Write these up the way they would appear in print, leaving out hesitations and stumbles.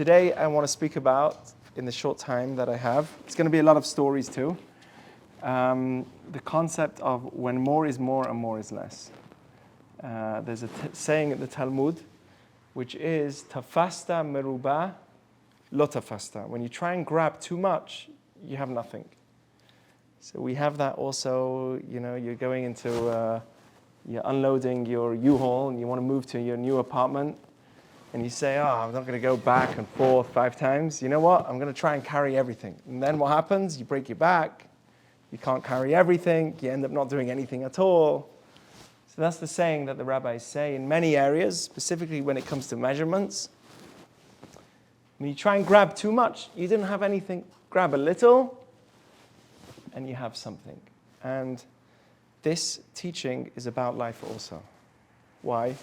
Today I want to speak about, in the short time that I have, it's going to be a lot of stories too, the concept of when more is more and more is less. There's a saying in the Talmud, which is, tafasta meruba lo tafasta. When you try and grab too much, you have nothing. So we have that also, you're going into, you're unloading your U-Haul and you want to move to your new apartment. And you say, I'm not going to go back and forth 5 times. You know what? I'm going to try and carry everything. And then what happens? You break your back. You can't carry everything. You end up not doing anything at all. So that's the saying that the rabbis say in many areas, specifically when it comes to measurements. When you try and grab too much, you didn't have anything. Grab a little, and you have something. And this teaching is about life also. Why?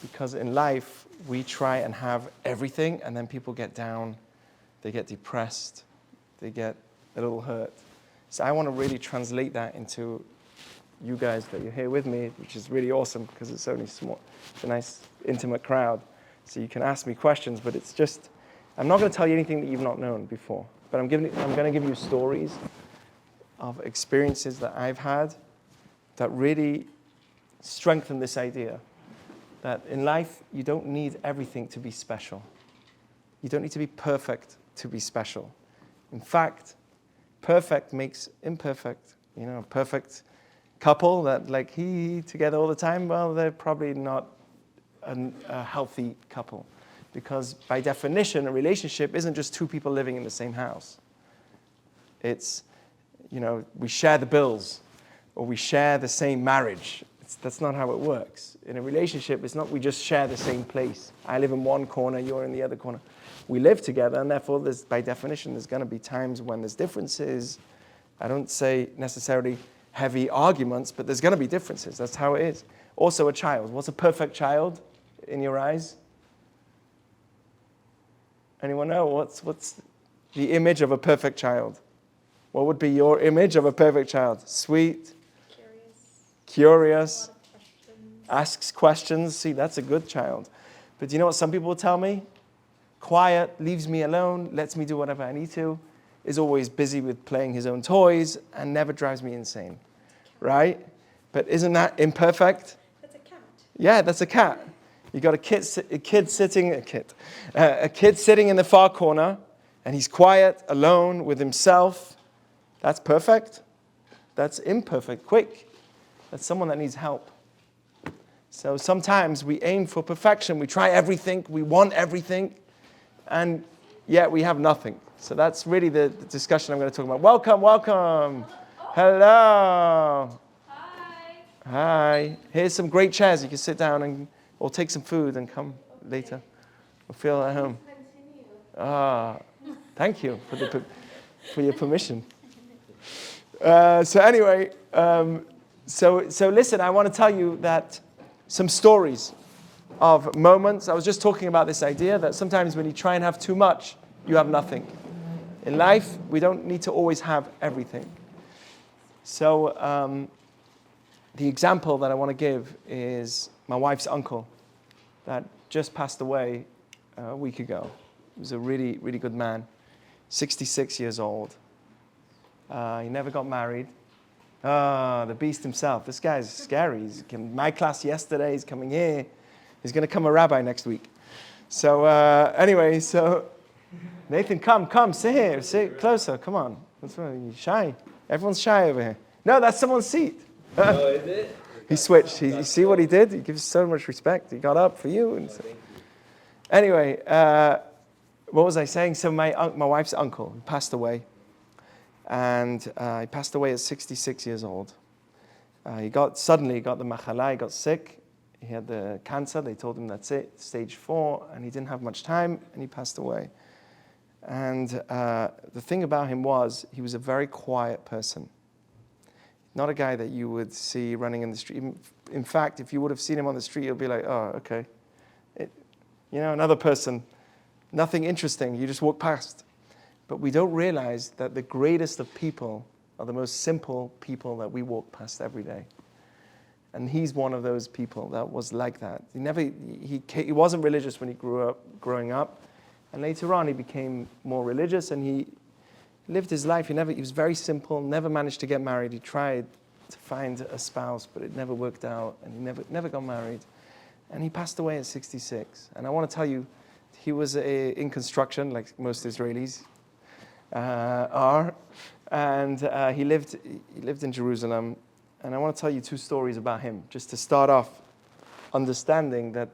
Because in life, we try and have everything, and then people get down, they get depressed, they get a little hurt. So I want to really translate that into you guys that you're here with me, which is really awesome because it's only small. It's a nice, intimate crowd. So you can ask me questions, but it's just, I'm not going to tell you anything that you've not known before, but I'm going to give you stories of experiences that I've had that really strengthen this idea. That in life, you don't need everything to be special. You don't need to be perfect to be special. In fact, perfect makes imperfect. A perfect couple that together all the time, well, they're probably not a healthy couple. Because by definition, a relationship isn't just 2 people living in the same house. It's, we share the bills, or we share the same marriage. That's not how it works. In a relationship, it's not we just share the same place. I live in one corner, you're in the other corner. We live together, and therefore, by definition, there's going to be times when there's differences. I don't say necessarily heavy arguments, but there's going to be differences. That's how it is. Also, a child. What's a perfect child in your eyes? Anyone know? What's the image of a perfect child? What would be your image of a perfect child? Sweet. Curious, asks questions. See, that's a good child. But do you know what some people will tell me? Quiet, leaves me alone, lets me do whatever I need to, is always busy with playing his own toys, and never drives me insane. Right? But isn't that imperfect? That's a cat. Yeah, that's a cat. You got a kid sitting in the far corner, and he's quiet, alone, with himself. That's perfect. That's imperfect. Quick. That's someone that needs help. So sometimes we aim for perfection. We try everything. We want everything. And yet we have nothing. So that's really the discussion I'm going to talk about. Welcome. Hello. Hi. Here's some great chairs. You can sit down or take some food and come later. Or feel at home. Thank you for your permission. So anyway, So listen, I want to tell you that some stories of moments. I was just talking about this idea that sometimes when you try and have too much, you have nothing. In life, we don't need to always have everything. So the example that I want to give is my wife's uncle that just passed away a week ago. He was a really, really good man, 66 years old. He never got married. The beast himself. This guy's scary. He's in my class yesterday. He's coming here. He's going to become a rabbi next week. So anyway, Nathan, come, sit here. Sit closer. Come on. What's wrong? You're shy. Everyone's shy over here. No, that's someone's seat. Oh, is it? He switched. You see what he did? He gives so much respect. He got up for you. And so. Anyway, what was I saying? So my wife's uncle passed away. And he passed away at 66 years old. He suddenly got the machala, he got sick. He had the cancer. They told him that's it, stage 4, and he didn't have much time, and he passed away. And the thing about him was, he was a very quiet person. Not a guy that you would see running in the street. In fact, if you would have seen him on the street, you'll be like, oh, okay. Another person, nothing interesting. You just walk past. But we don't realize that the greatest of people are the most simple people that we walk past every day. And he's one of those people that was like that. He wasn't religious when he growing up. And later on, he became more religious, and he lived his life. He was very simple, never managed to get married. He tried to find a spouse, but it never worked out, and he never got married. And he passed away at 66. And I want to tell you, he was in construction, like most Israelis are. And he lived in Jerusalem. And I want to tell you 2 stories about him, just to start off understanding that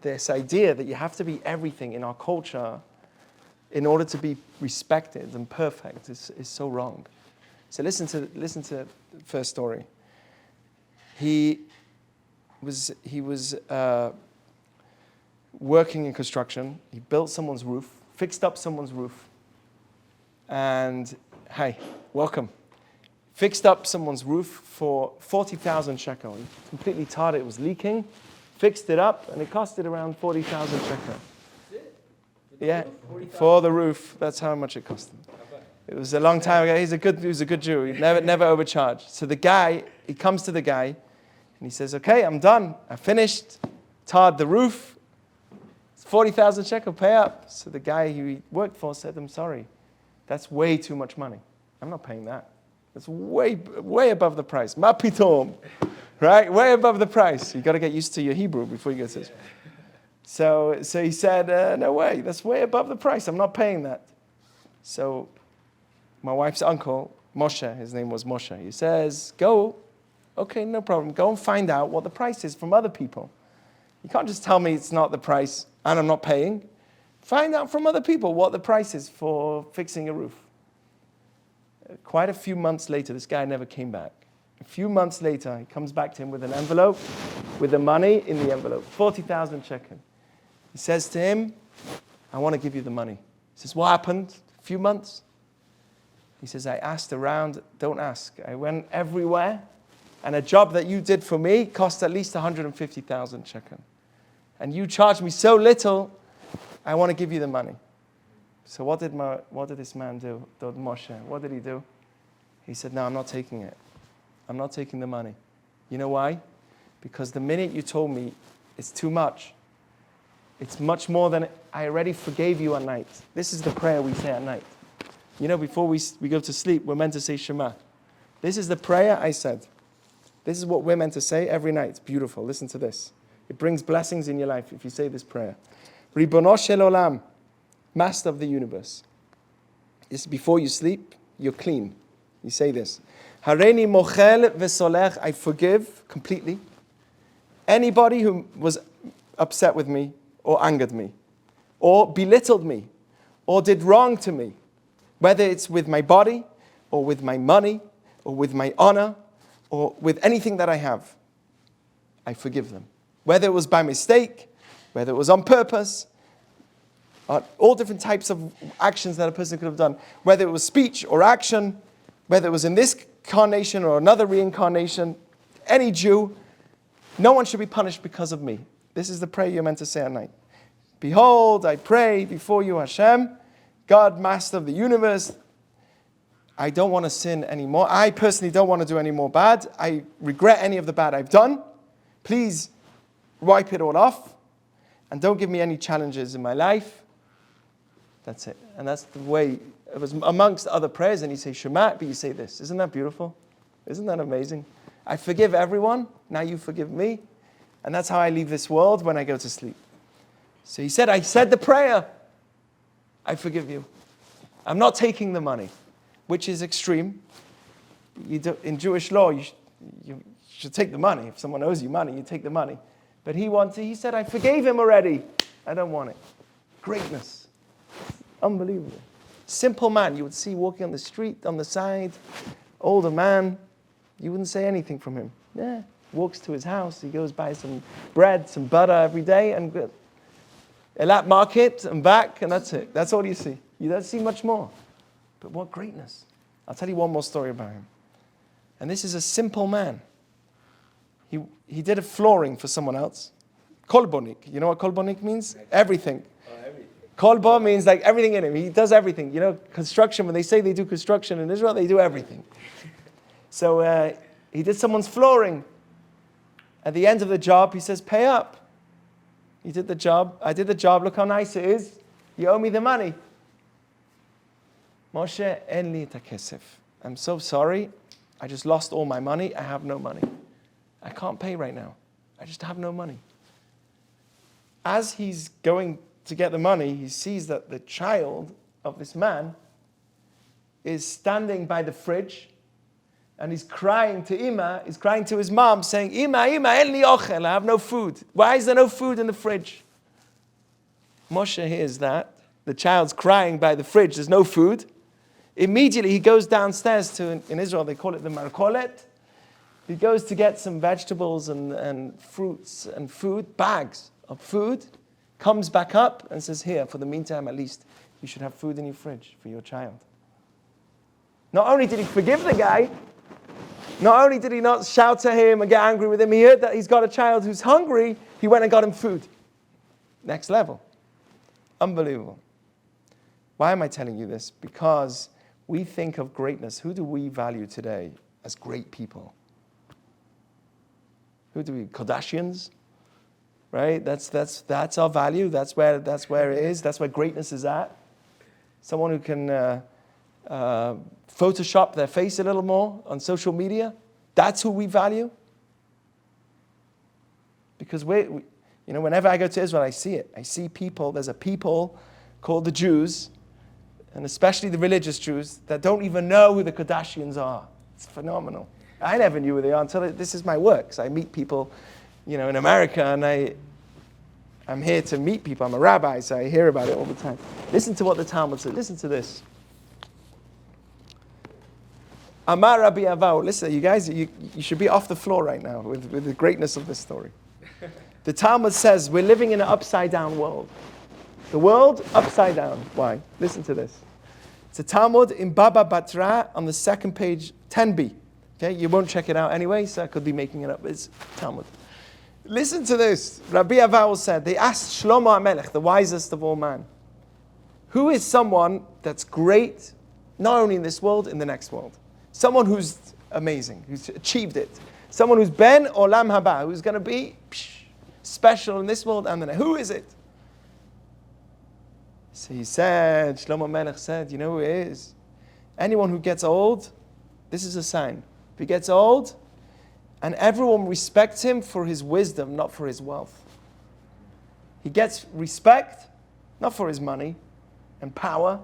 this idea that you have to be everything in our culture in order to be respected and perfect is so wrong. So listen to the first story. He was working in construction. He built someone's roof, fixed up someone's roof, and hi, welcome. Fixed up someone's roof for 40,000 shekel. He completely tarred it. It was leaking. Fixed it up, and it costed around 40,000 shekel. Yeah, for the roof. That's how much it cost him. It was a long time ago. He was a good Jew. He never overcharged. So he comes to the guy, and he says, "Okay, I'm done. I finished. Tarred the roof. It's 40,000 shekel. Pay up." So the guy who he worked for said, "I'm sorry. That's way too much money. I'm not paying that. That's way above the price. Ma pitom." Right? Way above the price. You got to get used to your Hebrew before you get to this. So he said, "No way. That's way above the price. I'm not paying that." So my wife's uncle, Moshe, his name was Moshe, he says, "Go, okay, no problem. Go and find out what the price is from other people. You can't just tell me it's not the price and I'm not paying. Find out from other people what the price is for fixing a roof." Quite a few months later, this guy never came back. A few months later, he comes back to him with an envelope, with the money in the envelope, 40,000 shekel. He says to him, "I want to give you the money." He says, "What happened? A few months?" He says, "I asked around." "Don't ask. I went everywhere, and a job that you did for me cost at least 150,000 shekel. And you charged me so little, I want to give you the money." So what did this man do, Moshe? What did he do? He said, "No, I'm not taking it. I'm not taking the money." You know why? Because the minute you told me it's too much, it's much more than I already forgave you at night. This is the prayer we say at night. You know, before we go to sleep, we're meant to say Shema. This is the prayer I said. This is what we're meant to say every night. It's beautiful. Listen to this. It brings blessings in your life if you say this prayer. Ribono shel olam, Master of the universe. This is before you sleep, you're clean. You say this. Hareini mochel v'solech, I forgive completely anybody who was upset with me or angered me or belittled me or did wrong to me, whether it's with my body or with my money or with my honor or with anything that I have. I forgive them. Whether it was by mistake, whether it was on purpose, all different types of actions that a person could have done, whether it was speech or action, whether it was in this incarnation or another reincarnation, any Jew, no one should be punished because of me. This is the prayer you're meant to say at night. Behold, I pray before you, Hashem, God, Master of the universe. I don't want to sin anymore. I personally don't want to do any more bad. I regret any of the bad I've done. Please wipe it all off and don't give me any challenges in my life. That's it. And that's the way, it was amongst other prayers, and you say Shema, but you say this. Isn't that beautiful? Isn't that amazing? I forgive everyone, now you forgive me. And that's how I leave this world when I go to sleep. So he said, I said the prayer. I forgive you. I'm not taking the money, which is extreme. In Jewish law, you should take the money. If someone owes you money, you take the money. But he said, I forgave him already. I don't want it. Greatness. Unbelievable. Simple man. You would see walking on the street, on the side, older man. You wouldn't say anything from him. Yeah. Walks to his house. He goes buy some bread, some butter every day, and Elat market and back, and that's it. That's all you see. You don't see much more. But what greatness. I'll tell you one more story about him. And this is a simple man. He did a flooring for someone else. Kolbonik. You know what kolbonik means? Everything. Kolbo means like everything in him. He does everything. You know, construction, when they say they do construction in Israel, they do everything. So he did someone's flooring. At the end of the job, he says, pay up. He did the job. I did the job. Look how nice it is. You owe me the money. Moshe, en li et hakesef. I'm so sorry. I just lost all my money. I have no money. I can't pay right now. I just have no money. As he's going to get the money, he sees that the child of this man is standing by the fridge and he's crying to Ima, he's crying to his mom, saying, Ima, en li ochel, I have no food. Why is there no food in the fridge? Moshe hears that. The child's crying by the fridge, there's no food. Immediately he goes downstairs to, in Israel they call it the markolet. He goes to get some vegetables and fruits and food, bags of food, comes back up and says, here, for the meantime at least, you should have food in your fridge for your child. Not only did he forgive the guy, not only did he not shout at him and get angry with him, he heard that he's got a child who's hungry, he went and got him food. Next level. Unbelievable. Why am I telling you this? Because we think of greatness. Who do we value today as great people? Who do we? Kardashians? Right? That's our value. That's where it is. That's where greatness is at. Someone who can Photoshop their face a little more on social media. That's who we value. Because whenever I go to Israel, I see it. I see people. There's a people called the Jews, and especially the religious Jews, that don't even know who the Kardashians are. It's phenomenal. I never knew who they are until this is my work. So I meet people, in America, and I'm here to meet people. I'm a rabbi, so I hear about it all the time. Listen to what the Talmud says. Listen to this. Amar Rabbi Avau. Listen, you guys, you should be off the floor right now with the greatness of this story. The Talmud says we're living in an upside-down world. The world upside down. Why? Listen to this. It's a Talmud in Baba Batra on the second page, 10b. Okay, you won't check it out anyway, so I could be making it up. It's Talmud. Listen to this. Rabbi Avau said, they asked Shlomo HaMelech, the wisest of all man, who is someone that's great, not only in this world, in the next world? Someone who's amazing, who's achieved it. Someone who's ben olam haba, who's going to be special in this world and the next. Who is it? So he said, Shlomo HaMelech said, you know who it is? Anyone who gets old, this is a sign. If he gets old, and everyone respects him for his wisdom, not for his wealth. He gets respect, not for his money and power,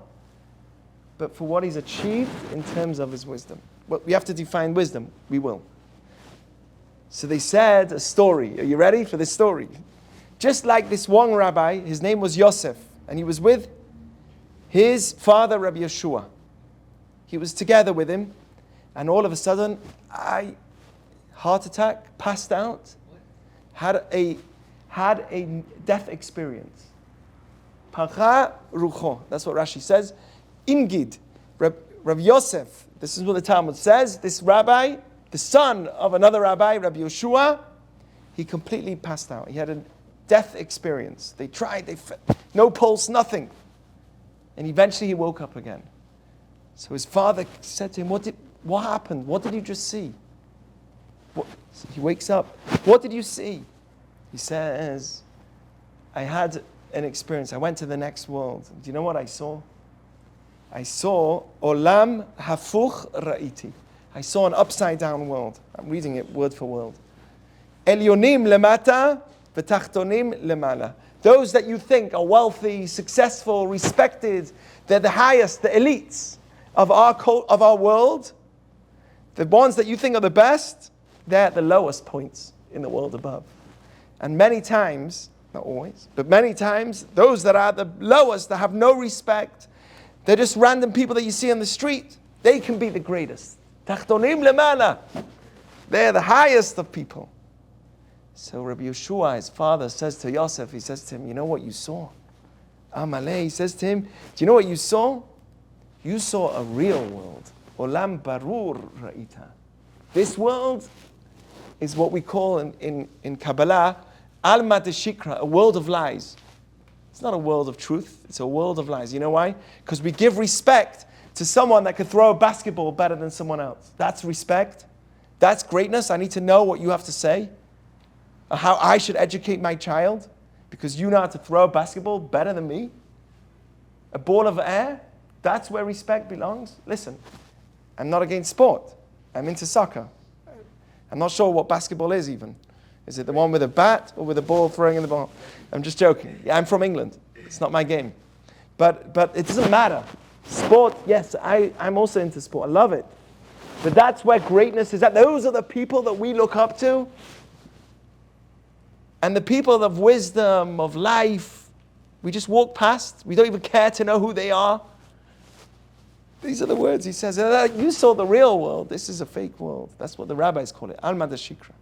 but for what he's achieved in terms of his wisdom. Well, we have to define wisdom. We will. So they said a story. Are you ready for this story? Just like this one rabbi, his name was Yosef, and he was with his father, Rabbi Yeshua. He was together with him, and all of a sudden, heart attack, passed out, had a death experience. Pacha rucho. That's what Rashi says. Ingid, Rabbi Yosef. This is what the Talmud says. This rabbi, the son of another rabbi, Rabbi Yeshua, he completely passed out. He had a death experience. They tried, no pulse, nothing. And eventually he woke up again. So his father said to him, what happened? What did you just see? He wakes up. What did you see? He says, I had an experience. I went to the next world. Do you know what I saw? I saw Olam Hafuch Ra'iti. I saw an upside down world. I'm reading it word for word. Elyonim lemata v'tachtonim lemala. Those that you think are wealthy, successful, respected, they're the highest, the elites of our world. The ones that you think are the best, they're at the lowest points in the world above. And many times, not always, but many times, those that are at the lowest, that have no respect, they're just random people that you see on the street. They can be the greatest. Tachtonim lemala. They're the highest of people. So Rabbi Yeshua, his father, says to Yosef, he says to him, you know what you saw? Amalei, he says to him, do you know what you saw? You saw a real world. Olam barur ra'ita. This world is what we call in Kabbalah, alma deshikra, a world of lies. It's not a world of truth, it's a world of lies. You know why? Because we give respect to someone that could throw a basketball better than someone else. That's respect. That's greatness. I need to know what you have to say. How I should educate my child because you know how to throw a basketball better than me. a ball of air, that's where respect belongs. Listen, I'm not against sport. I'm into soccer. I'm not sure what basketball is even. Is it the one with a bat or with a ball throwing in the ball? I'm just joking. Yeah, I'm from England. It's not my game. But it doesn't matter. Sport, yes, I'm also into sport. I love it. But that's where greatness is at. Those are the people that we look up to. And the people of wisdom, of life, we just walk past. We don't even care to know who they are. These are the words he says. You saw the real world. This is a fake world. That's what the rabbis call it. Alma da Shikra.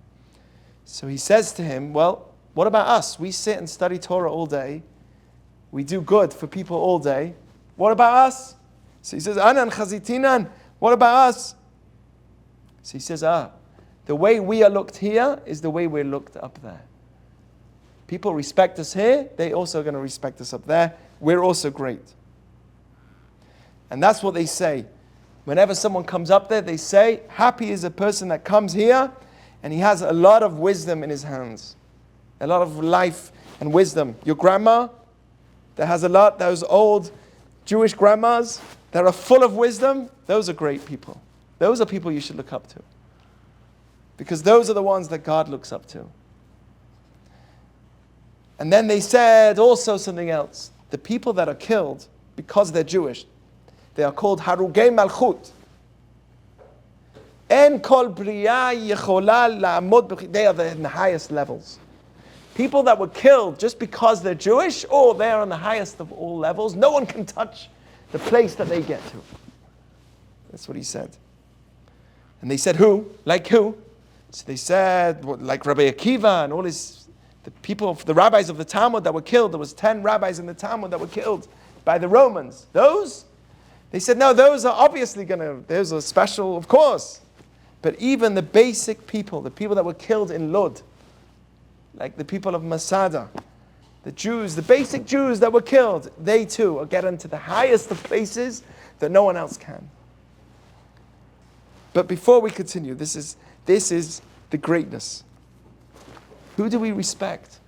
So he says to him, well, what about us? We sit and study Torah all day. We do good for people all day. What about us? So he says, Anan chazitinan. What about us? So he says, the way we are looked here is the way we're looked up there. People respect us here. They're also going to respect us up there. We're also great. And that's what they say. Whenever someone comes up there, they say, happy is a person that comes here and he has a lot of wisdom in his hands. A lot of life and wisdom. Your grandma that has a lot, those old Jewish grandmas that are full of wisdom, those are great people. Those are people you should look up to. Because those are the ones that God looks up to. And then they said also something else. The people that are killed because they're Jewish, they are called Harugei Malchut. En kol bria yechola la'amod. They are in the highest levels. People that were killed just because they're Jewish, they're on the highest of all levels. No one can touch the place that they get to. That's what he said. And they said, who? Like who? So they said, like Rabbi Akiva and all the people, the rabbis of the Talmud that were killed. There was 10 rabbis in the Talmud that were killed by the Romans. Those? They said, no, those are obviously those are special, of course. But even the basic people, the people that were killed in Lod, like the people of Masada, the Jews, the basic Jews that were killed, they too are getting to the highest of places that no one else can. But before we continue, this is the greatness. Who do we respect?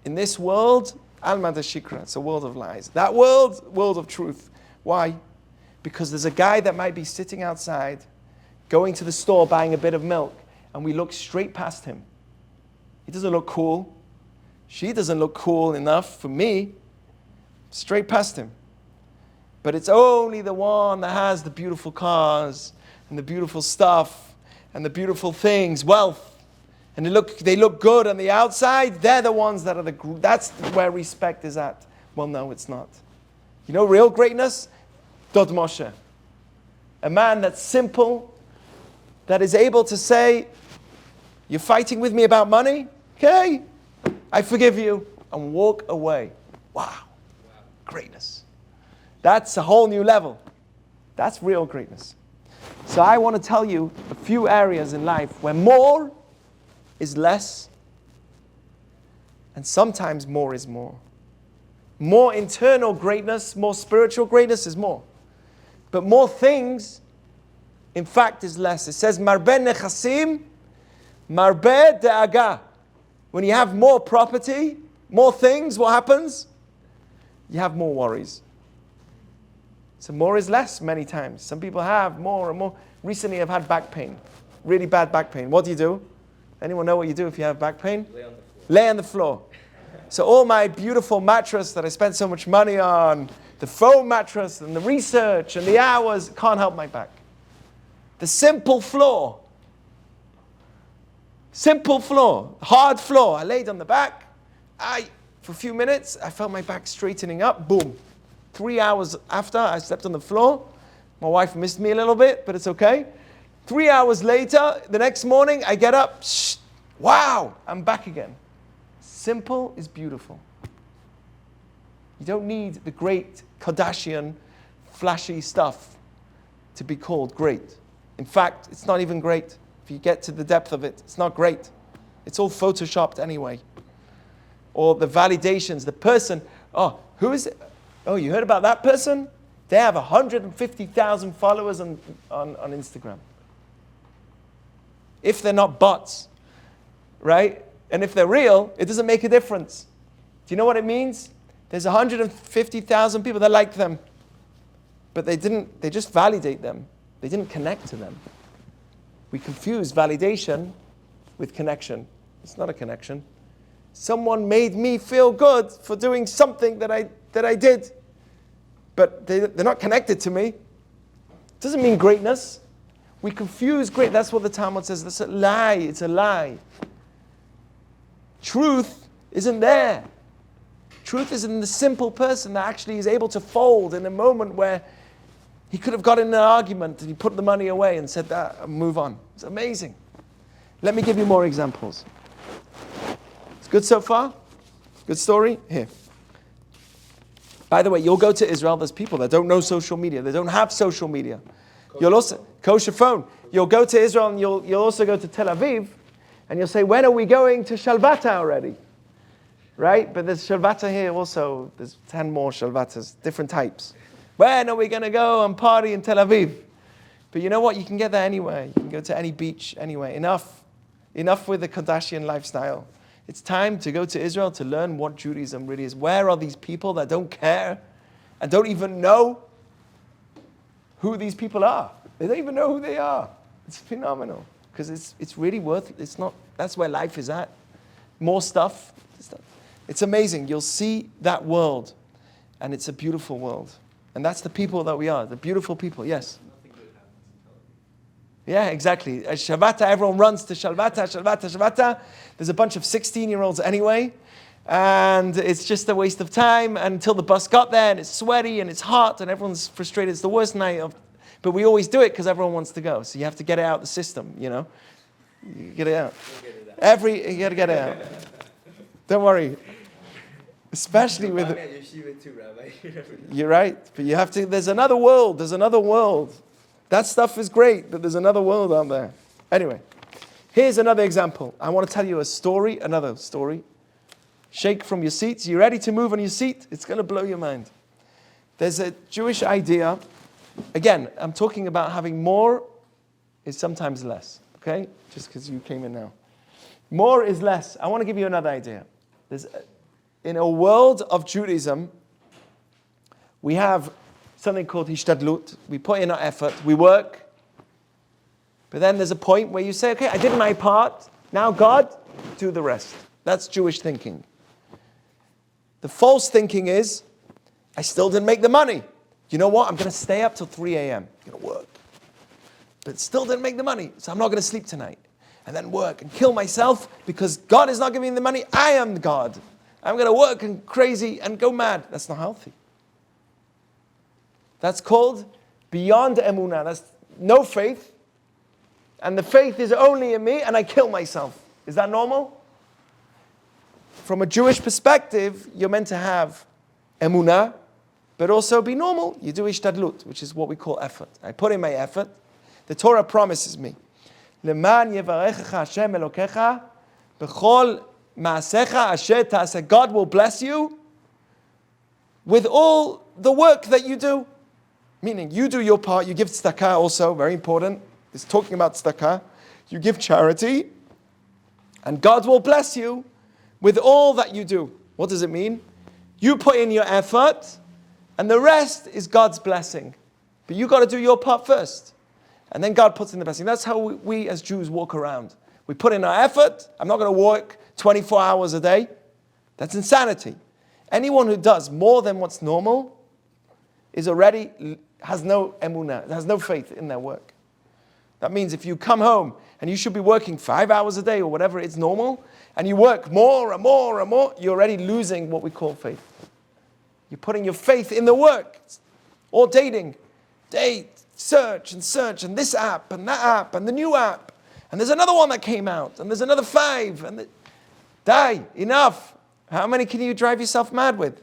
In this world, Alma da Shikra, it's a world of lies. That world of truth. Why? Because there's a guy that might be sitting outside, going to the store, buying a bit of milk, and we look straight past him. He doesn't look cool. She doesn't look cool enough for me. Straight past him. But it's only the one that has the beautiful cars and the beautiful stuff and the beautiful things, wealth. And they look good on the outside. They're the ones that are that's where respect is at. Well, no, it's not. You know real greatness? Dod Moshe. A man that's simple, that is able to say, you're fighting with me about money? Okay, I forgive you. And walk away. Wow. Greatness. That's a whole new level. That's real greatness. So I want to tell you a few areas in life where more is less, and sometimes more is more. More internal greatness, more spiritual greatness is more. But more things, in fact, is less. It says, Marbe nechasim, marbe de'aga. When you have more property, more things, what happens? You have more worries. So more is less many times. Some people have more and more. Recently I've had back pain, really bad back pain. What do? Anyone know what you do if you have back pain? Lay on the floor. So all my beautiful mattress that I spent so much money on, the foam mattress and the research and the hours, can't help my back. The simple floor, hard floor. I laid on the back. For a few minutes, I felt my back straightening up. Boom. 3 hours after, I slept on the floor. My wife missed me a little bit, but it's okay. 3 hours later, the next morning, I get up. Wow, I'm back again. Simple is beautiful. You don't need the great Kardashian, flashy stuff to be called great. In fact, it's not even great. If you get to the depth of it, it's not great. It's all photoshopped anyway. Or the validations, the person, who is it? Oh, you heard about that person? They have 150,000 followers on Instagram. If they're not bots, right? And if they're real, it doesn't make a difference. Do you know what it means? There's 150,000 people that like them. But they just validate them. They didn't connect to them. We confuse validation with connection. It's not a connection. Someone made me feel good for doing something that I did. But they're not connected to me. It doesn't mean greatness. We confuse great. That's what the Talmud says. That's a lie. It's a lie. Truth isn't there. Truth is in the simple person that actually is able to fold in a moment where he could have got in an argument and he put the money away and said that and move on. It's amazing. Let me give you more examples. It's good so far? Good story? Here. By the way, you'll go to Israel, there's people that don't know social media. They don't have social media. You'll also, kosher phone. You'll go to Israel and you'll also go to Tel Aviv and you'll say, when are we going to Shalvata already? Right? But there's Shalvata here also. There's 10 more Shalvatas, different types. When are we going to go and party in Tel Aviv? But you know what? You can get there anywhere. You can go to any beach anyway. Enough with the Kardashian lifestyle. It's time to go to Israel to learn what Judaism really is. Where are these people that don't care and don't even know who these people are? They don't even know who they are. It's phenomenal because it's really worth. It's not. That's where life is at. More stuff. It's amazing. You'll see that world, and it's a beautiful world. And that's the people that we are. The beautiful people. Yes. Yeah, exactly. At Shavata, everyone runs to Shavata. There's a bunch of 16-year-olds anyway. And it's just a waste of time until the bus got there and it's sweaty and it's hot and everyone's frustrated. It's the worst night of... But we always do it because everyone wants to go. So you have to get it out of the system, you know. You get it out. You got to get it out. Don't worry. Especially with... You're right. But you have to... There's another world. That stuff is great, but there's another world out there. Anyway, here's another example. I want to tell you another story. Shake from your seats. You ready to move on your seat? It's going to blow your mind. There's a Jewish idea. Again, I'm talking about having more is sometimes less. Okay? Just because you came in now. More is less. I want to give you another idea. In a world of Judaism, we have something called hishtadlut. We put in our effort. We work. But then there's a point where you say, okay, I did my part. Now God, do the rest. That's Jewish thinking. The false thinking is, I still didn't make the money. You know what? I'm going to stay up till 3 a.m. I'm going to work. But still didn't make the money. So I'm not going to sleep tonight. And then work and kill myself because God is not giving me the money. I am God. I'm going to work and crazy and go mad. That's not healthy. That's called beyond emunah. That's no faith. And the faith is only in me and I kill myself. Is that normal? From a Jewish perspective, you're meant to have emunah, but also be normal. You do ishtadlut, which is what we call effort. I put in my effort. The Torah promises me, "Leman yevarechecha Hashem Elokecha b'chol ma'asecha asher ta'aseh." God will bless you with all the work that you do. Meaning, you do your part. You give tzedakah also, very important. It's talking about tzedakah. You give charity, and God will bless you with all that you do. What does it mean? You put in your effort, and the rest is God's blessing. But you got to do your part first. And then God puts in the blessing. That's how we as Jews walk around. We put in our effort. I'm not going to work 24 hours a day. That's insanity. Anyone who does more than what's normal has no emunah, has no faith in their work. That means if you come home and you should be working 5 hours a day or whatever it's normal, and you work more and more and more, you're already losing what we call faith. You're putting your faith in the work. Or dating. Date, search, and this app, and that app, and the new app. And there's another one that came out, and there's another 5. And die, enough. How many can you drive yourself mad with?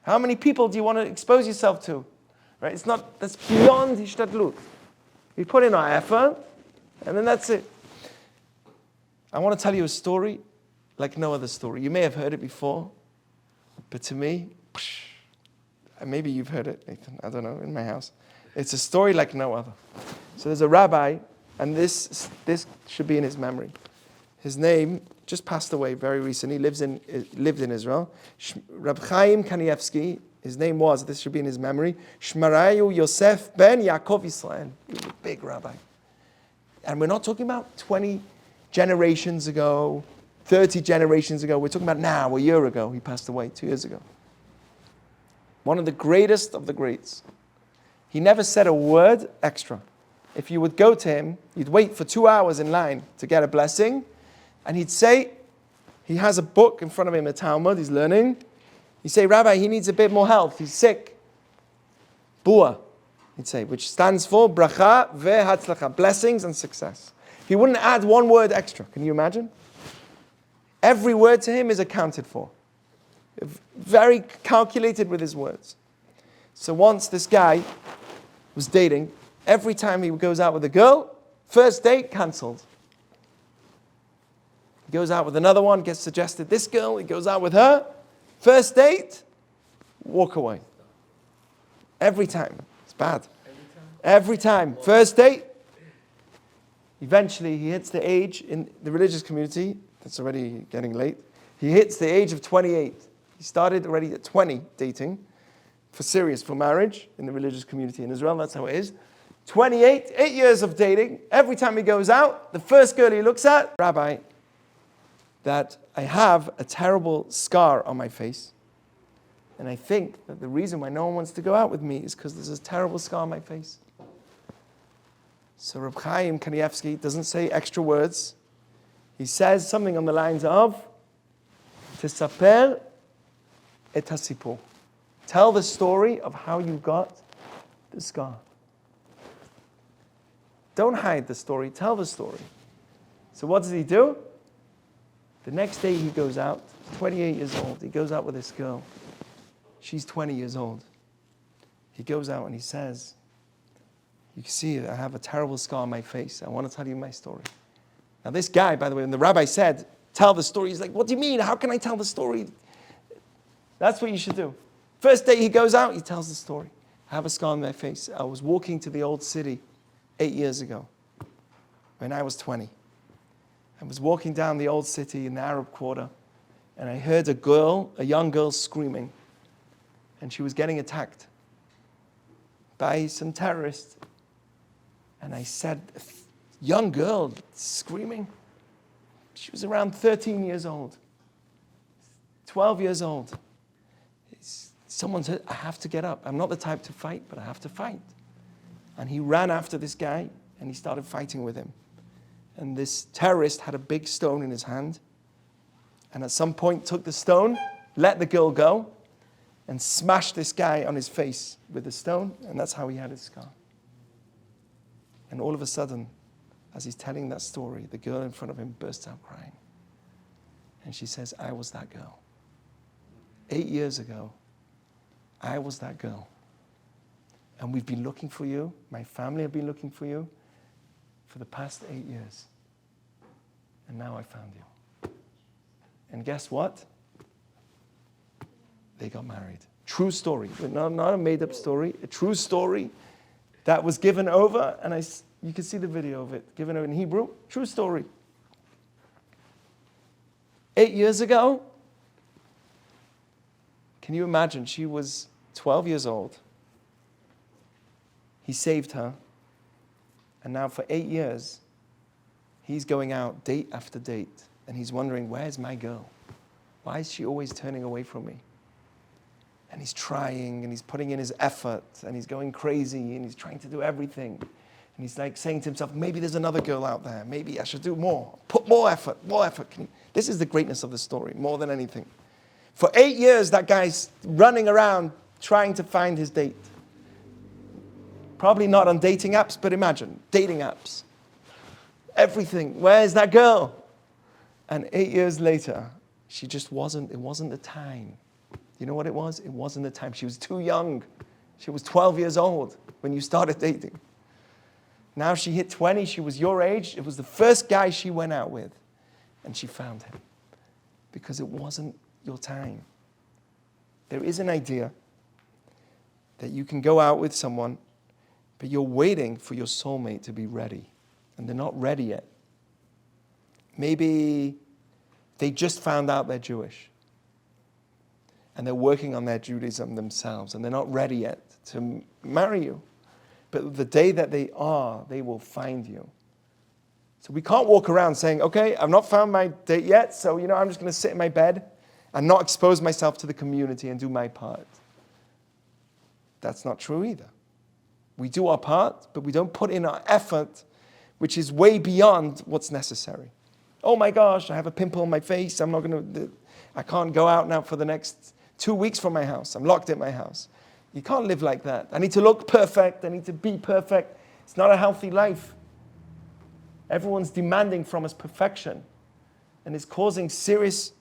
How many people do you want to expose yourself to? Right? That's beyond hishtadlut. We put in our effort, and then that's it. I want to tell you a story like no other story. You may have heard it before, but to me, maybe you've heard it, Nathan, I don't know, in my house. It's a story like no other. So there's a rabbi, and this should be in his memory. His name just passed away very recently, lived in Israel. Reb Chaim Kanievsky, his name was, this should be in his memory, Shmarayu Yosef ben Yaakov Israel. He was a big rabbi. And we're not talking about 20 generations ago, 30 generations ago. We're talking about now, a year ago. He passed away 2 years ago. One of the greatest of the greats. He never said a word extra. If you would go to him, you'd wait for 2 hours in line to get a blessing, and he'd say, he has a book in front of him, a Talmud, he's learning. He'd say, Rabbi, he needs a bit more help, he's sick. Bua, he'd say, which stands for bracha ve'hatzlacha, blessings and success. He wouldn't add one word extra, can you imagine? Every word to him is accounted for. Very calculated with his words. So once this guy was dating, every time he goes out with a girl, first date cancelled. He goes out with another one, gets suggested this girl, he goes out with her, first date, walk away. Every time. It's bad. Every time. First date. Eventually he hits the age in the religious community, that's already getting late, he hits the age of 28. He started already at 20 dating, for serious, for marriage, in the religious community in Israel, that's how it is. 28, 8 years of dating. Every time he goes out, the first girl he looks at, Rabbi, that I have a terrible scar on my face. And I think that the reason why no one wants to go out with me is because there's a terrible scar on my face. So Reb Chaim Kanievsky doesn't say extra words. He says something on the lines of, Tesaper et hasipur. Tell the story of how you got the scar. Don't hide the story, tell the story. So what does he do? The next day he goes out, 28 years old, he goes out with this girl. She's 20 years old. He goes out and he says, you can see I have a terrible scar on my face. I want to tell you my story. Now this guy, by the way, when the rabbi said, tell the story, he's like, what do you mean? How can I tell the story? That's what you should do. First day he goes out, he tells the story. I have a scar on my face. I was walking to the old city 8 years ago when I was 20. I was walking down the old city in the Arab quarter, and I heard a young girl screaming, and she was getting attacked by some terrorists. And I said, young girl screaming. She was around 13 years old, 12 years old. Someone said, I have to get up. I'm not the type to fight, but I have to fight. And he ran after this guy, and he started fighting with him. And this terrorist had a big stone in his hand, and at some point took the stone, let the girl go, and smashed this guy on his face with the stone, and that's how he had his scar. And all of a sudden, as he's telling that story, the girl in front of him bursts out crying. And she says, I was that girl. 8 years ago, I was that girl. And we've been looking for you, my family have been looking for you for the past 8 years. And now I found you. And guess what? They got married. True story. Not a made-up story. A true story that was given over, and you can see the video of it, given over in Hebrew. True story. 8 years ago, can you imagine? She was 12 years old. He saved her. And now for 8 years, he's going out date after date, and he's wondering, where's my girl? Why is she always turning away from me? And he's trying, and he's putting in his effort, and he's going crazy, and he's trying to do everything. And he's like saying to himself, maybe there's another girl out there. Maybe I should do more. Put more effort, more effort. This is the greatness of the story, more than anything. For 8 years, that guy's running around trying to find his date. Probably not on dating apps, but imagine, dating apps. Everything. Where's that girl? And 8 years later, it wasn't the time. You know what it was? It wasn't the time. She was too young. She was 12 years old when you started dating. Now she hit 20, she was your age. It was the first guy she went out with. And she found him. Because it wasn't your time. There is an idea that you can go out with someone, but you're waiting for your soulmate to be ready. And they're not ready yet. Maybe They just found out they're Jewish. And they're working on their Judaism themselves, and they're not ready yet to marry you. But the day that they are, they will find you. So we can't walk around saying, okay, I've not found my date yet, so I'm just going to sit in my bed and not expose myself to the community and do my part. That's not true either. We do our part, but we don't put in our effort, which is way beyond what's necessary. Oh my gosh, I have a pimple on my face. I can't go out now for the next 2 weeks from my house. I'm locked in my house. You can't live like that. I need to look perfect. I need to be perfect. It's not a healthy life. Everyone's demanding from us perfection. And it's causing serious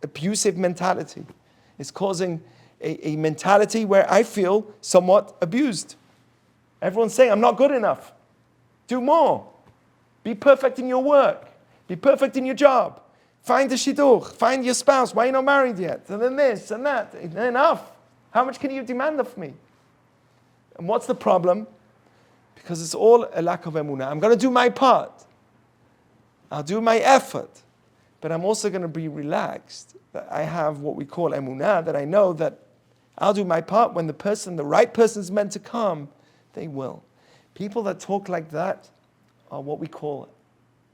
abusive mentality. It's causing a mentality where I feel somewhat abused. Everyone's saying, I'm not good enough. Do more. Be perfect in your work. Be perfect in your job. Find a shidduch. Find your spouse. Why are you not married yet? And then this and that. Enough. How much can you demand of me? And what's the problem? Because it's all a lack of emunah. I'm going to do my part. I'll do my effort. But I'm also going to be relaxed that I have what we call emunah, that I know that I'll do my part. When the right person's meant to come, they will. People that talk like that are what we call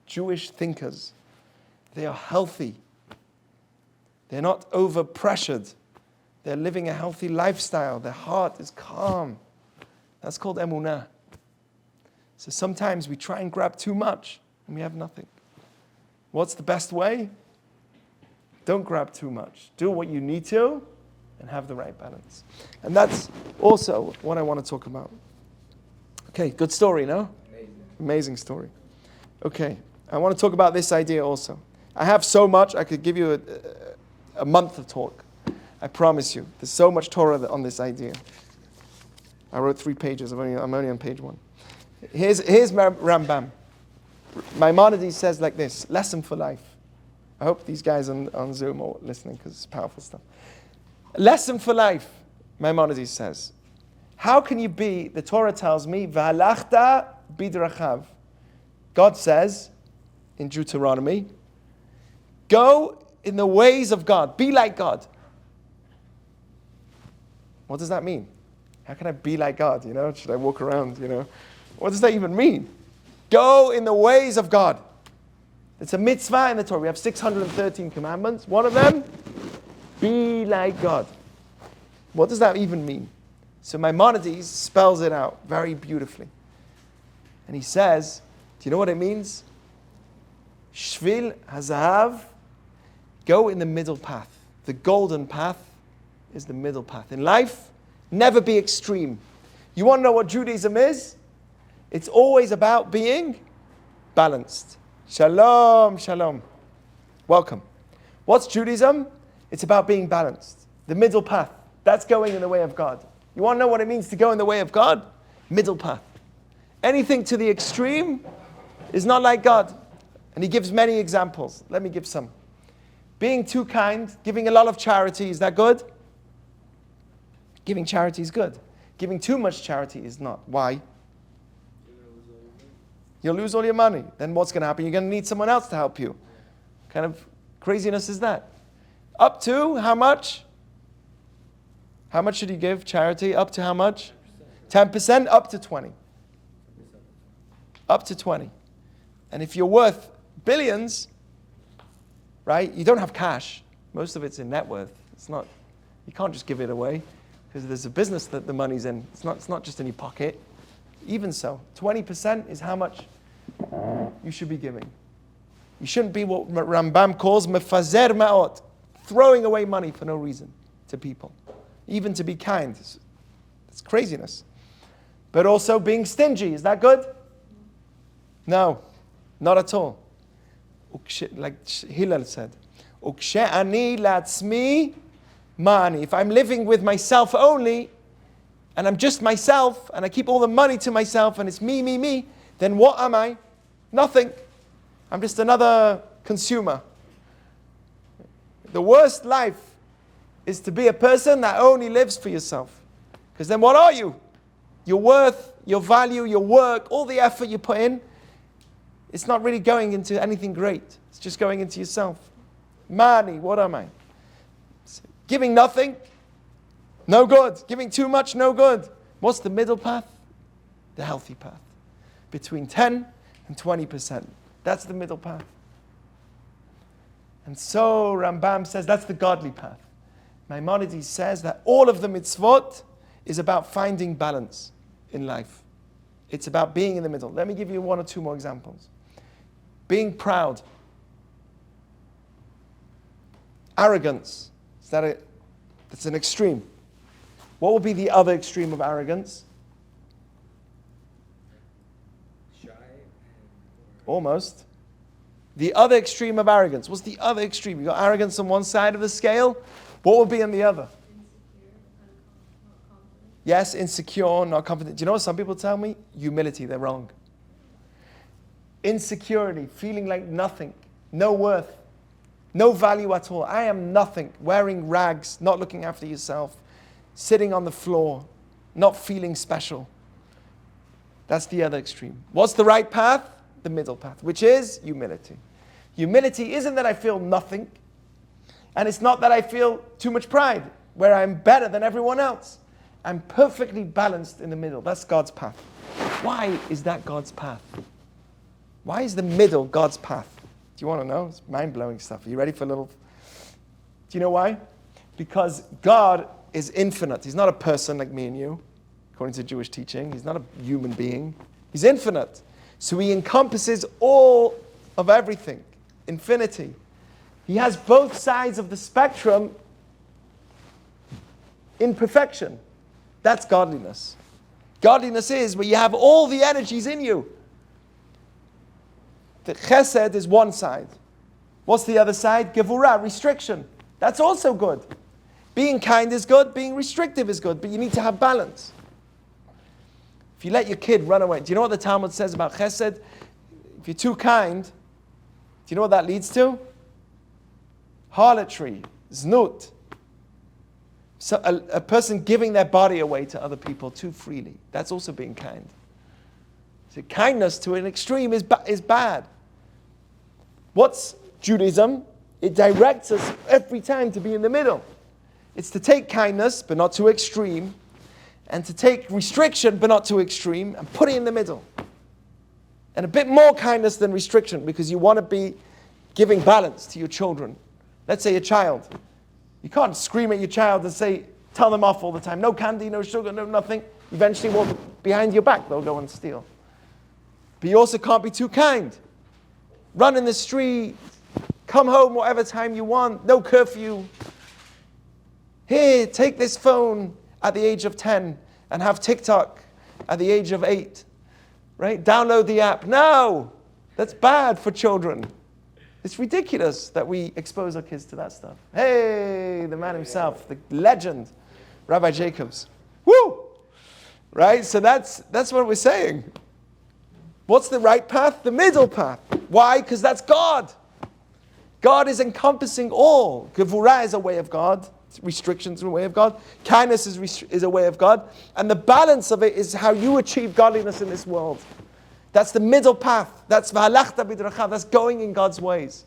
Jewish thinkers. They are healthy. They're not over-pressured. They're living a healthy lifestyle. Their heart is calm. That's called emunah. So sometimes we try and grab too much and we have nothing. What's the best way? Don't grab too much. Do what you need to and have the right balance. And that's also what I want to talk about. Okay, good story, no? Amazing story. Okay, I want to talk about this idea also. I have so much, I could give you a month of talk. I promise you. There's so much Torah on this idea. I wrote 3 pages. I'm only on page 1. Here's Rambam. Maimonides says like this, lesson for life. I hope these guys on Zoom are listening because it's powerful stuff. Lesson for life, Maimonides says. How can you be, the Torah tells me, V'halachta bidrachav. God says in Deuteronomy, go in the ways of God. Be like God. What does that mean? How can I be like God? Should I walk around? What does that even mean? Go in the ways of God. It's a mitzvah in the Torah. We have 613 commandments. One of them, be like God. What does that even mean? So Maimonides spells it out very beautifully. And he says, do you know what it means? Shvil hazahav, go in the middle path. The golden path is the middle path. In life, never be extreme. You want to know what Judaism is? It's always about being balanced. Shalom, shalom. Welcome. What's Judaism? It's about being balanced. The middle path. That's going in the way of God. You want to know what it means to go in the way of God? Middle path. Anything to the extreme is not like God. And he gives many examples. Let me give some. Being too kind, giving a lot of charity, is that good? Giving charity is good. Giving too much charity is not. Why? You'll lose all your money. Then what's going to happen? You're going to need someone else to help you. What kind of craziness is that? Up to how much? How much should you give charity? Up to how much? 10%? Up to 20. Up to 20. And if you're worth billions, right? You don't have cash. Most of it's in net worth. It's not. You can't just give it away because there's a business that the money's in. It's not just in your pocket. Even so, 20% is how much you should be giving. You shouldn't be what Rambam calls mefazer ma'ot, throwing away money for no reason to people. Even to be kind. It's craziness. But also being stingy. Is that good? No, not at all. Like Hillel said, Ukshe'ani la'atzmi ma'ani. If I'm living with myself only, and I'm just myself, and I keep all the money to myself, and it's me, me, me, then what am I? Nothing. I'm just another consumer. The worst life is to be a person that only lives for yourself. Because then what are you? Your worth, your value, your work, all the effort you put in, it's not really going into anything great. It's just going into yourself. Money, what am I? Giving nothing, no good. Giving too much, no good. What's the middle path? The healthy path. Between 10 and 20%. That's the middle path. And so Rambam says that's the godly path. Maimonides says that all of the mitzvot is about finding balance in life. It's about being in the middle. Let me give you one or two more examples. Being proud. Arrogance. That's an extreme. What would be the other extreme of arrogance? Shy. Almost. The other extreme of arrogance. What's the other extreme? You got arrogance on one side of the scale. What would be on the other? Yes, insecure, not confident. Do you know what some people tell me? Humility, they're wrong. Insecurity, feeling like nothing, no worth, no value at all. I am nothing. Wearing rags, not looking after yourself, sitting on the floor, not feeling special. That's the other extreme. What's the right path? The middle path, which is humility. Humility isn't that I feel nothing, and it's not that I feel too much pride, where I'm better than everyone else. I'm perfectly balanced in the middle. That's God's path. Why is that God's path? Why is the middle God's path? Do you want to know? It's mind-blowing stuff. Are you ready for a little? Do you know why? Because God is infinite. He's not a person like me and you, according to Jewish teaching. He's not a human being. He's infinite. So he encompasses all of everything. Infinity. He has both sides of the spectrum in perfection. That's godliness. Godliness is where you have all the energies in you. The chesed is one side. What's the other side? Gevurah, restriction. That's also good. Being kind is good, being restrictive is good, but you need to have balance. If you let your kid run away, do you know what the Talmud says about chesed? If you're too kind, do you know what that leads to? Harlotry, znut. So a person giving their body away to other people too freely. That's also being kind. So kindness to an extreme is bad. What's Judaism? It directs us every time to be in the middle. It's to take kindness, but not too extreme, and to take restriction, but not too extreme, and put it in the middle. And a bit more kindness than restriction, because you want to be giving balance to your children. Let's say a child. You can't scream at your child and say, tell them off all the time. No candy, no sugar, no nothing. Eventually, behind your back, they'll go and steal. But you also can't be too kind. Run in the street, come home whatever time you want, no curfew. Here, take this phone at the age of 10 and have TikTok at the age of 8. Right? Download the app. No! That's bad for children. It's ridiculous that we expose our kids to that stuff. Hey, the man himself, the legend, Rabbi Jacobs. Woo! Right? So that's what we're saying. What's the right path? The middle path. Why? Because that's God. God is encompassing all. Gevurah is a way of God. Restrictions are a way of God. Kindness is a way of God. And the balance of it is how you achieve godliness in this world. That's the middle path. That's v'halachta b'drachav. That's going in God's ways.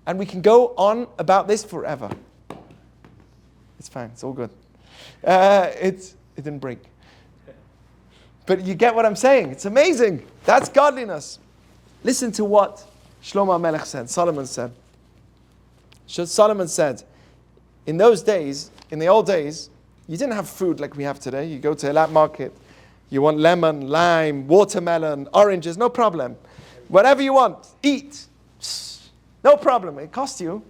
And we can go on about this forever. It's fine. It's all good. It didn't break. But you get what I'm saying. It's amazing. That's godliness. Listen to what Shlomo HaMelech said. Solomon said. Solomon said, in those days, in the old days, you didn't have food like we have today. You go to Eilat market. You want lemon, lime, watermelon, oranges, no problem. Whatever you want, eat. No problem. It costs you,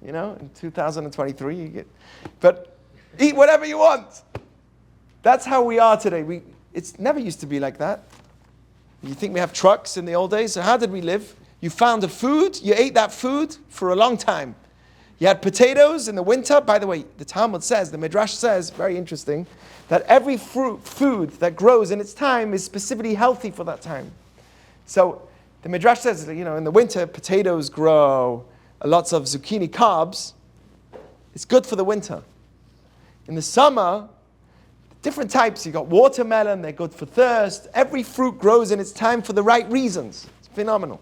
in 2023 you get. But eat whatever you want. That's how we are today. It's never used to be like that. You think we have trucks in the old days? So how did we live? You found a food, you ate that food for a long time. You had potatoes in the winter. By the way, the Talmud says, the Midrash says, very interesting, that every food that grows in its time is specifically healthy for that time. So the Midrash says, in the winter, potatoes grow, lots of zucchini carbs. It's good for the winter. In the summer, different types. You got watermelon, they're good for thirst. Every fruit grows in its time for the right reasons. It's phenomenal.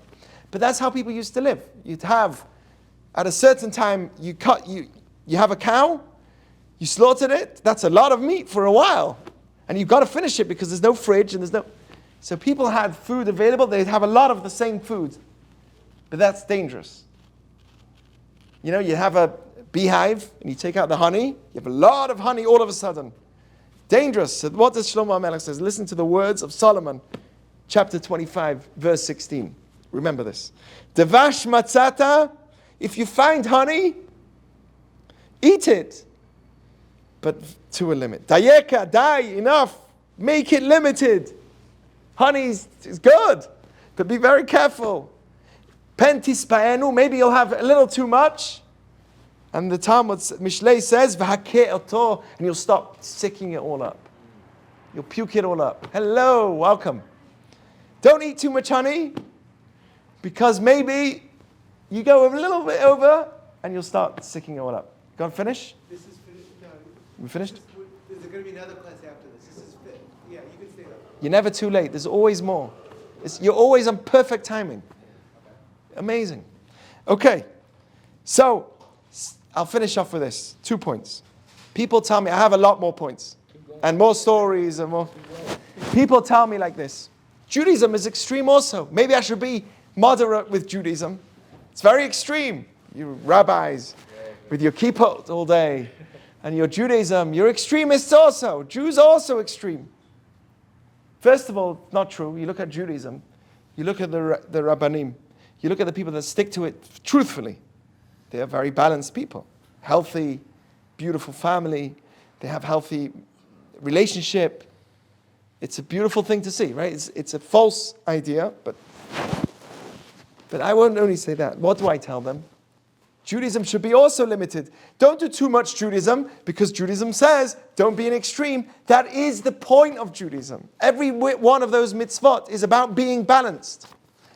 But that's how people used to live. You'd have At a certain time, you have a cow, you slaughtered it, that's a lot of meat for a while. And you've got to finish it because there's no fridge and there's no... So people had food available, they'd have a lot of the same food. But that's dangerous. You know, you have a beehive and you take out the honey, you have a lot of honey all of a sudden. Dangerous. So what does Shlomo HaMelech says? Listen to the words of Solomon, chapter 25, verse 16. Remember this. Devash matzata, if you find honey, eat it, but to a limit. Dayeka, enough. Make it limited. Honey is good, but be very careful. Pentis paenu, maybe you'll have a little too much. And the Talmud, Mishlei says, v'hakeh oto, and you'll stop sicking it all up. You'll puke it all up. Hello, welcome. Don't eat too much honey, because maybe you go a little bit over, and you'll start sicking it all up. Got to finish? This is finished. No. We finished? There's going to be another class after this. This is fit. Yeah, you can stay there. You're never too late. There's always more. You're always on perfect timing. Amazing. Okay, so I'll finish off with this. 2 points. People tell me, I have a lot more points and more stories and more. People tell me like this. Judaism is extreme also. Maybe I should be moderate with Judaism. It's very extreme. You rabbis with your kippot all day and your Judaism, you're extremists also. Jews are also extreme. First of all, not true. You look at Judaism, you look at the Rabbanim, you look at the people that stick to it truthfully. They are very balanced people. Healthy, beautiful family. They have healthy relationship. It's a beautiful thing to see, right? It's a false idea, but I won't only say that. What do I tell them? Judaism should be also limited. Don't do too much Judaism, because Judaism says, don't be an extreme. That is the point of Judaism. Every one of those mitzvot is about being balanced.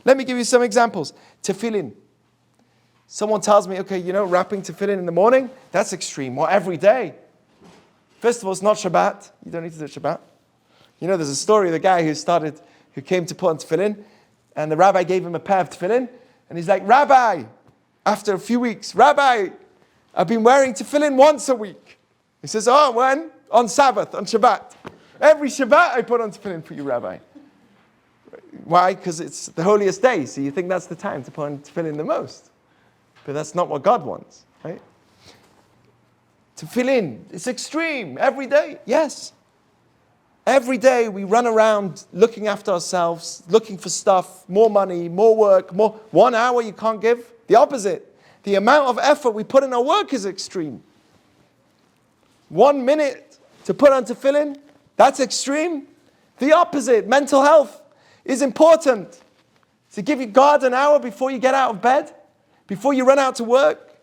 Let me give you some examples. Tefillin. Someone tells me, okay, wrapping tefillin in the morning, that's extreme. Well, every day. First of all, it's not Shabbat. You don't need to do Shabbat. There's a story of the guy who came to put on tefillin, and the rabbi gave him a pair of tefillin, and he's like, Rabbi, after a few weeks, Rabbi, I've been wearing tefillin once a week. He says, oh, when? On Sabbath, on Shabbat. Every Shabbat I put on tefillin for you, Rabbi. Why? Because it's the holiest day, so you think that's the time to put on tefillin the most. But that's not what God wants, right? Tefillin, it's extreme, every day, yes. Every day we run around looking after ourselves, looking for stuff, more money, more work, more. 1 hour you can't give. The opposite. The amount of effort we put in our work is extreme. 1 minute to put on tefillin, that's extreme. The opposite, mental health, is important. To give you God an hour before you get out of bed, before you run out to work,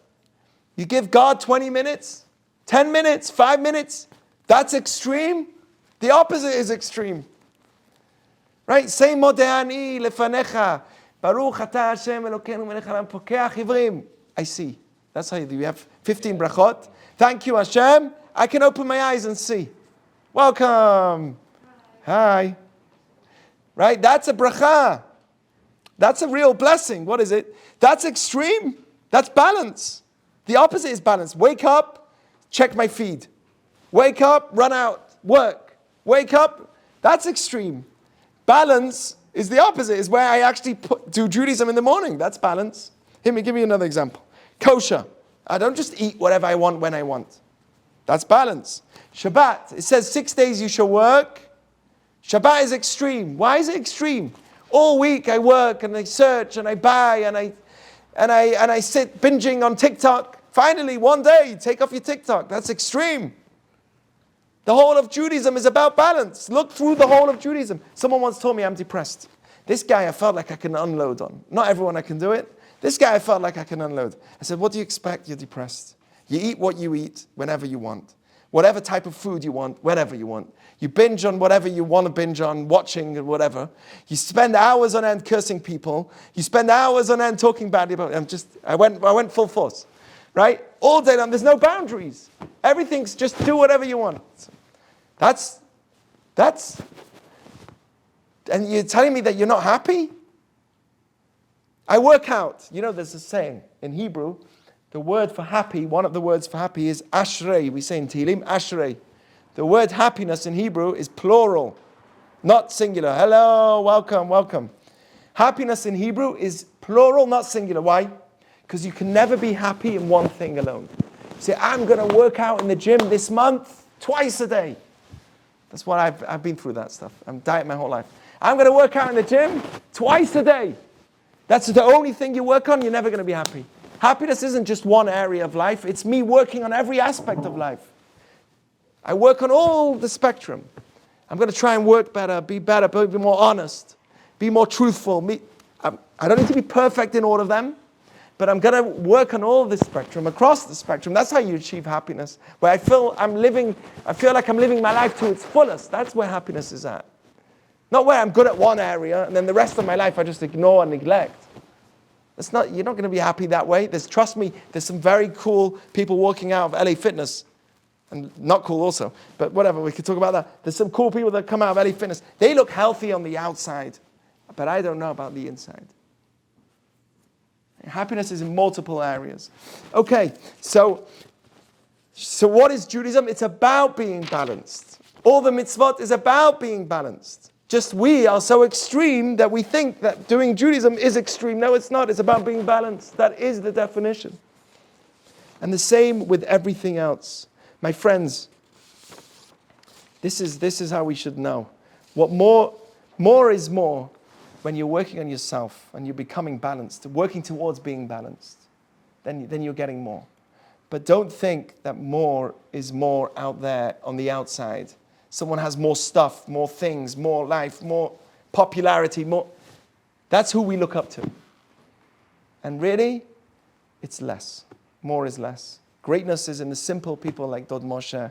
you give God 20 minutes, 10 minutes, 5 minutes, that's extreme. The opposite is extreme. Right? Say modehani lefanecha. Baruch atah Hashem Elokeinu melech haolam pokeach ivrim. I see. That's how you do. You have 15 brachot. Thank you, Hashem. I can open my eyes and see. Welcome. Hi. Right? That's a bracha. That's a real blessing. What is it? That's extreme. That's balance. The opposite is balance. Wake up, check my feed. Wake up, run out, work. Wake up, that's extreme. Balance is the opposite, is where I actually do Judaism in the morning. That's balance. Give me another example. Kosher. I don't just eat whatever I want when I want. That's balance. Shabbat. It says 6 days you shall work. Shabbat is extreme. Why is it extreme? All week I work and I search and I buy and I sit binging on TikTok. Finally, one day you take off your TikTok. That's extreme. The whole of Judaism is about balance. Look through the whole of Judaism. Someone once told me I'm depressed. This guy I felt like I can unload on. Not everyone I can do it. This guy I felt like I can unload. I said, what do you expect? You're depressed. You eat what you eat whenever you want. Whatever type of food you want, whenever you want. You binge on whatever you want to binge on, watching or whatever. You spend hours on end cursing people. You spend hours on end talking badly about them. I went full force. Right? All day long, there's no boundaries. Everything's just do whatever you want. That's, and you're telling me that you're not happy? I work out. There's a saying in Hebrew, The word for happy, one of the words for happy is ashrei. We say in Tehillim, ashrei. The word happiness in Hebrew is plural, not singular. Hello, welcome, welcome. Happiness in Hebrew is plural, not singular. Why? Because you can never be happy in one thing alone. You say, I'm going to work out in the gym this month, twice a day. That's what I've been through that stuff. I'm diet my whole life. I'm going to work out in the gym twice a day. That's the only thing you work on, you're never going to be happy. Happiness isn't just one area of life. It's me working on every aspect of life. I work on all the spectrum. I'm going to try and work better, be more honest, be more truthful. I don't need to be perfect in all of them, but I'm going to work on all the spectrum, across the spectrum. That's how you achieve happiness. Where I feel like I'm living my life to its fullest. That's where happiness is at. Not where I'm good at one area and then the rest of my life I just ignore and neglect. You're not going to be happy that way. Trust me, there's some very cool people walking out of LA Fitness. And not cool also, but whatever, we could talk about that. There's some cool people that come out of LA Fitness. They look healthy on the outside, but I don't know about the inside. Happiness is in multiple areas. Okay, so what is Judaism? It's about being balanced. All the mitzvot is about being balanced. Just we are so extreme that we think that doing Judaism is extreme. No, it's not. It's about being balanced. That is the definition. And the same with everything else. My friends, this is how we should know. What more is more when you're working on yourself and you're becoming balanced, working towards being balanced, then you're getting more. But don't think that more is more out there on the outside. Someone has more stuff, more things, more life, more popularity, more. That's who we look up to. And really, it's less. More is less. Greatness is in the simple people like Dod Moshe,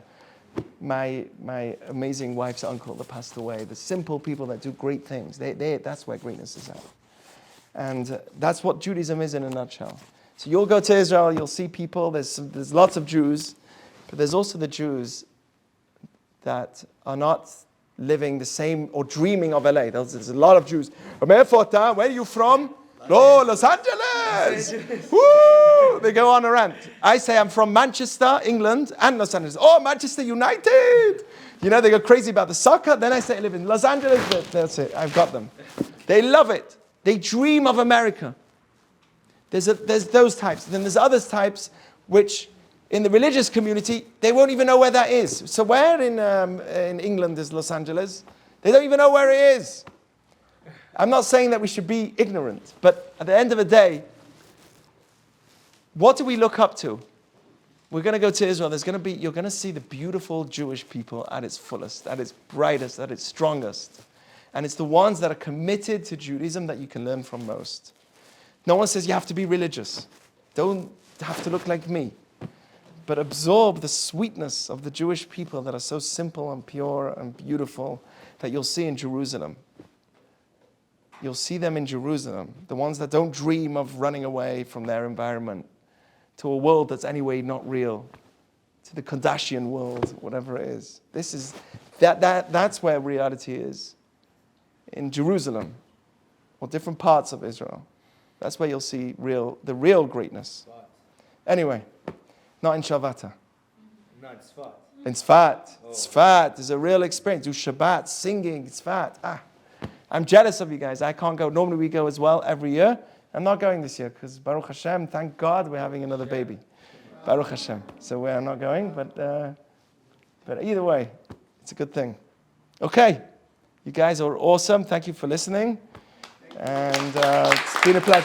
my amazing wife's uncle that passed away. The simple people that do great things. That's where greatness is at. And that's what Judaism is in a nutshell. So you'll go to Israel, you'll see people, there's lots of Jews, but there's also the Jews that are not living the same or dreaming of LA. There's a lot of Jews. Where are you from? Oh, Los Angeles! Woo! They go on a rant. I say I'm from Manchester, England, and Los Angeles. Oh, Manchester United! You know, they go crazy about the soccer. Then I say I live in Los Angeles. That's it. I've got them. They love it. They dream of America. There's those types. Then there's other types which, in the religious community, they won't even know where that is. So where in England is Los Angeles? They don't even know where it is. I'm not saying that we should be ignorant, but at the end of the day, what do we look up to? We're going to go to Israel. You're going to see the beautiful Jewish people at its fullest, at its brightest, at its strongest. And it's the ones that are committed to Judaism that you can learn from most. No one says you have to be religious. Don't have to look like me. But absorb the sweetness of the Jewish people that are so simple and pure and beautiful that you'll see in Jerusalem. You'll see them in Jerusalem, the ones that don't dream of running away from their environment to a world that's anyway not real, to the Kardashian world, whatever it is. That's where reality is. In Jerusalem, or different parts of Israel. That's where you'll see the real greatness. Anyway, not in Shavata. No, it's Tzfat. In Tzfat. Tzfat is a real experience. Do Shabbat, singing, Tzfat. I'm jealous of you guys. I can't go. Normally we go as well every year. I'm not going this year because Baruch Hashem, thank God we're having another baby. Baruch Hashem. So we're not going, but either way, it's a good thing. Okay. You guys are awesome. Thank you for listening. And it's been a pleasure.